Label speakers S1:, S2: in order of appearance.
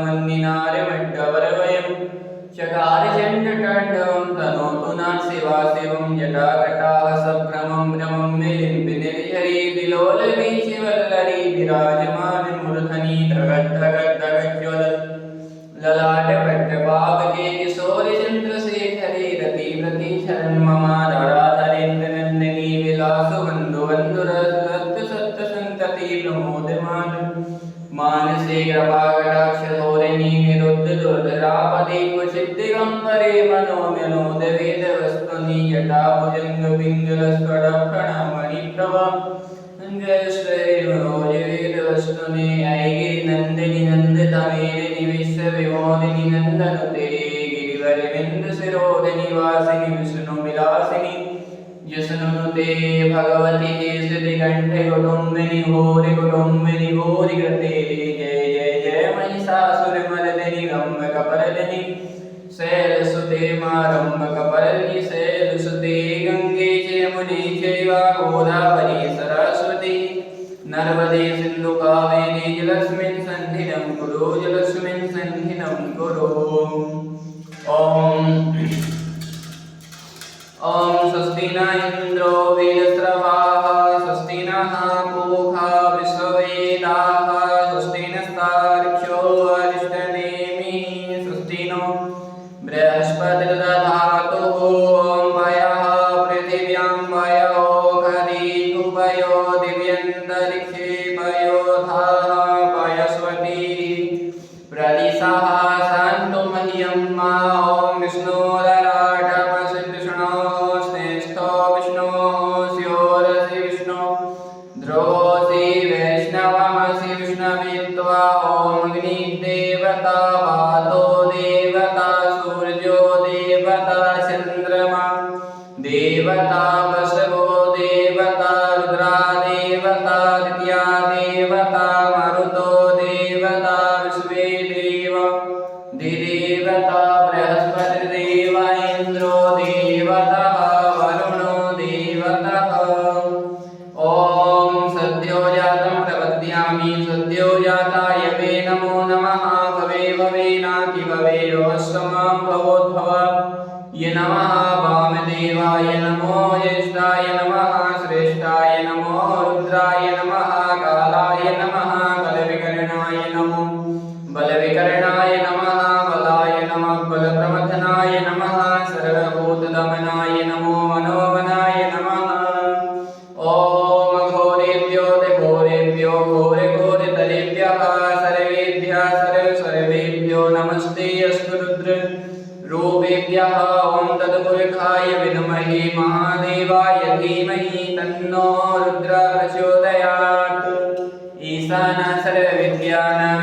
S1: मन्निनारमड्डवरवयं चकारचण्डताण्डवं तनोतु नः शिवाशिवं जटाकटाः सभ्रमं भ्रमं विलिम्बिनिर्झरी विलोलवीचिवल्लरी विराजमानमूर्धनि धगद्धगद्धगज्ज्वलत् ललाटपट्टपावके किशोरिचन्द्रशेखरे रतिव्रती शरन्ममाधराधरेन्द्रनन्दिनी विलासबन्धुवन्धुरसत्सन्तति प्रमोदमान मानसे कृपाकटाक्षधोरिणी निरुद्धदुर्धरापदे क्वचिद्दिगम्बरे मनोम्यनोदवेदवस्तुनि जटाभुजङ्गपिङ्गलस्फटफणमणिप्रभा जयश्रीमनोजवेदवस्तुने ऐगिरिनन्दिनि नन्दितमेदिनि विश्वविमोदिनि नन्दनुते गिरिवरविन्दशिरोदिनि वासिनि विष्णुविलासिनि जसनुते भगवति श्रुतिकण्ठे कुटुम्बिनि भूरि कुटुम्बिनि भूरि कृते जय जय जय महिषासुरमर्दिनि रम्भकपर्दिनि शैलसुते मा रम्भकपर्दिनि शैलसुते गङ्गे च यमुने चैव गोदावरी सरस्वती नर्मदे सिन्धु कावेरी जलस्मिन् सन्निधिं कुरु जलस्मिन् सन्निधिं कुरु। ॐ स्वस्ति न इन्द्रो वेदस्रवाः स्वस्ति नः पूषा विश्ववेदाः स्वस्ति नस्तार्क्ष्यो अरिष्टनेमिः स्वस्ति नो बृहस्पतिर्दधातु ॐ पयः पृथिव्यां पयो खरीतु पयो दिव्यन्तरिक्षे पयो धाः पयस्वती प्रदिशः सन्तु मह्यं मा ॐ विष्णोरराटमसि विष्णो श्रेष्ठो विष्णोः स्योरसि विष्णो ध्रुवोऽसि वैष्णवमसि विष्णवेत्वा ॐ अग्निदेवता वातो देवता सूर्यो देवता चन्द्रमा देवता वसवो देवता रुद्रा देवता दित्या देवता मरुतो देवता विश्वे देव देवता बृहस्पतिर्देव इन्द्रो देवतः वरुणो देवतः। ॐ सद्यो जातं प्रपद्यामि सद्यो जाताय वे नमो नमः भवे भवेनाति भवेरवश्यमां भवोद्भव य नमः वामदेवाय नमो ज्येष्ठाय नमः श्रेष्ठाय नमो रुद्राय नमः कालाय नमः बलविकरणाय नमो बलविकरणाय नमः बलाय नमः बलप्रमथनाय नमः सर्वभूतदमनाय नमो मनोवनाय नमः। ॐ घोरेभ्यो घोरेभ्यो घोरे घोरतरेभ्यः सर्वेभ्यः सर्वेभ्यो नमस्ते अस्तु रुद्र रूपेभ्यः ॐ तत्पुरुषाय विद्महे महादेवाय धीमहि तन्नो रुद्रः प्रचोदयात्। ईशानः सर्वविद्यानां